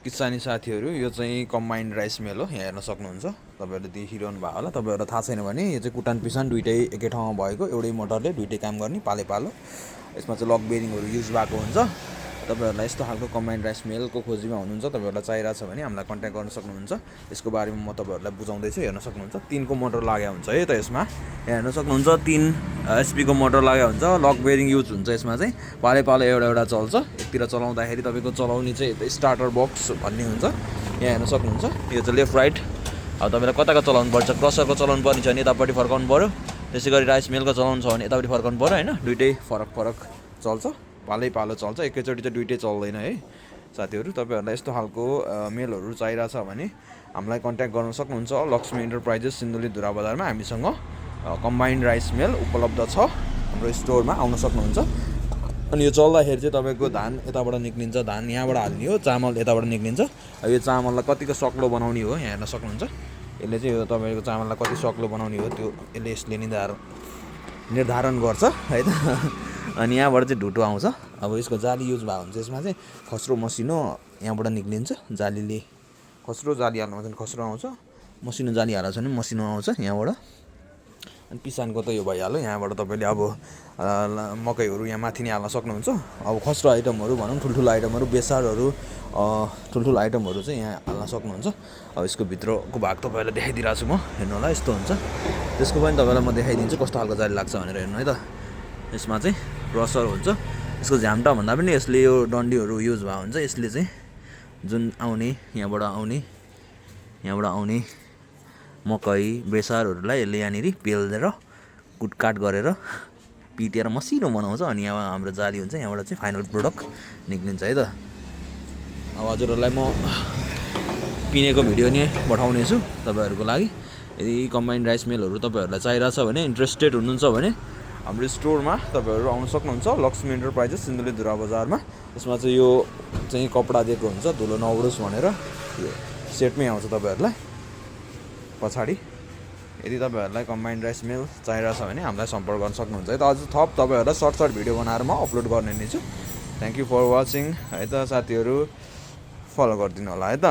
किसानी साथीहरू यो चाहिँ कम्बाइन्ड राइस मिल हो। यहाँ हेर्न सक्नुहुन्छ, तपाईँहरूले देखिरहनु भएको होला। तपाईँहरूलाई थाहा छैन भने यो चाहिँ कुटान पिसान दुइटै एकै ठाउँमा भएको, एउटै मोटरले दुइटै काम गर्ने पाले पालो। यसमा चाहिँ लक बेरिङहरू युज भएको हुन्छ। तपाईँहरूलाई यस्तो खालको कम्बाइन्ड राइस मिलको खोजीमा हुनुहुन्छ, तपाईँहरूलाई चाहिरहेको छ भने हामीलाई कन्ट्याक्ट गर्न सक्नुहुन्छ। यसको बारेमा म तपाईँहरूलाई बुझाउँदैछु। हेर्न सक्नुहुन्छ 3को मोटर लागेको हुन्छ है त। यसमा हेर्न सक्नुहुन्छ 3 एचपीको मोटर लागेको हुन्छ। लक बेरिङ युज हुन्छ यसमा चाहिँ। पाले पालो एउटा चल्छ। एकतिर चलाउँदाखेरि तपाईँको चलाउने चाहिँ स्टार्टर बक्स भन्ने हुन्छ। यहाँ हेर्न सक्नुहुन्छ, यो चाहिँ लेफ्ट राइट। अब तपाईँलाई कताको चलाउनु पर्छ, क्रसरको चलाउनु पर्ने छ भने यतापट्टि फर्काउनु पऱ्यो, त्यसै गरी राइस मिलको चलाउनु छ भने यतापट्टि फर्काउनु पऱ्यो होइन। दुइटै फरक फरक चल्छ, पालै पालो चल्छ, एकैचोटि चाहिँ दुइटै चल्दैन है साथीहरू। तपाईँहरूलाई यस्तो खालको मेलहरू चाहिरहेछ भने हामीलाई कन्ट्याक्ट गर्न सक्नुहुन्छ। लक्ष्मी इन्टरप्राइजेस सिन्धुली धुरा बजारमा हामीसँग कम्बाइन्ड राइस मिल उपलब्ध छ। हाम्रो स्टोरमा आउन सक्नुहुन्छ। अनि यो चल्दाखेरि चाहिँ तपाईँको धान यताबाट निक्लिन्छ, धान यहाँबाट हाल्ने हो, चामल यताबाट निक्लिन्छ। यो चामललाई कतिको सक्लो बनाउने हो यहाँ हेर्न सक्नुहुन्छ। यसले चाहिँ यो तपाईँको चामललाई कति सक्लो बनाउने हो त्यो यसले निर्धारण गर्छ है त। अनि यहाँबाट चाहिँ ढुटो आउँछ। अब यसको जाली युज भएको हुन्छ। यसमा चाहिँ खस्रो मसिनो यहाँबाट निक्लिन्छ। जालीले खस्रो जाली हाल्नु भने खस्रो आउँछ, मसिनो जाली हाल्नु छ भने मसिनो आउँछ यहाँबाट। अनि पिसानको त यो भइहाल्यो। यहाँबाट तपाईँले अब मकैहरू यहाँ माथि नै हाल्न सक्नुहुन्छ। अब खस्रो आइटमहरू भनौँ, ठुल्ठुलो आइटमहरू, बेसारहरू, ठुल्ठुलो आइटमहरू चाहिँ यहाँ हाल्न सक्नुहुन्छ। अब यसको भित्रको भाग तपाईँहरूलाई देखाइदिइरहेको छु म, हेर्नु होला। यस्तो हुन्छ। त्यसको पनि तपाईँलाई म देखाइदिन्छु कस्तो खालको जाली लाग्छ भनेर, हेर्नु है त। यसमा चाहिँ क्रसर हुन्छ। यसको झ्याम्टा भन्दा पनि यसले यो डन्डीहरू युज भएको हुन्छ। यसले चाहिँ जुन आउने यहाँबाट आउने मकै बेसारहरूलाई यसले यहाँनिर पेल्देर कुटकाट गरेर पिटेर मसिनो बनाउँछ। अनि यहाँ हाम्रो जाली हुन्छ। यहाँबाट चाहिँ फाइनल प्रोडक्ट निक्लिन्छ है त। अब हजुरहरूलाई म पिनेको भिडियो नै पठाउने छु तपाईँहरूको लागि। यदि कम्बाइन्ड राइस मिलहरू तपाईँहरूलाई चाहिरहेछ भने, इन्ट्रेस्टेड हुनुहुन्छ भने हाम्रो स्टोरमा तपाईँहरू आउन सक्नुहुन्छ। लक्ष्मी इन्टरप्राइजेस सिन्धुली धुरा बजारमा। यसमा चाहिँ यो चाहिँ कपडा दिएको हुन्छ, धुलो नउडोस् भनेर। यो सेटमै आउँछ तपाईँहरूलाई पछाडि। यदि तपाईँहरूलाई कम्बाइन्ड राइस मिल चाहिरहेछ भने हामीलाई सम्पर्क गर्न सक्नुहुन्छ है त। अझ थप तपाईँहरूलाई सर्ट भिडियो बनाएर म अपलोड गर्ने नै छु। थ्याङ्क यू फर वाचिङ है त साथीहरू। फलो गरिदिनु होला है त।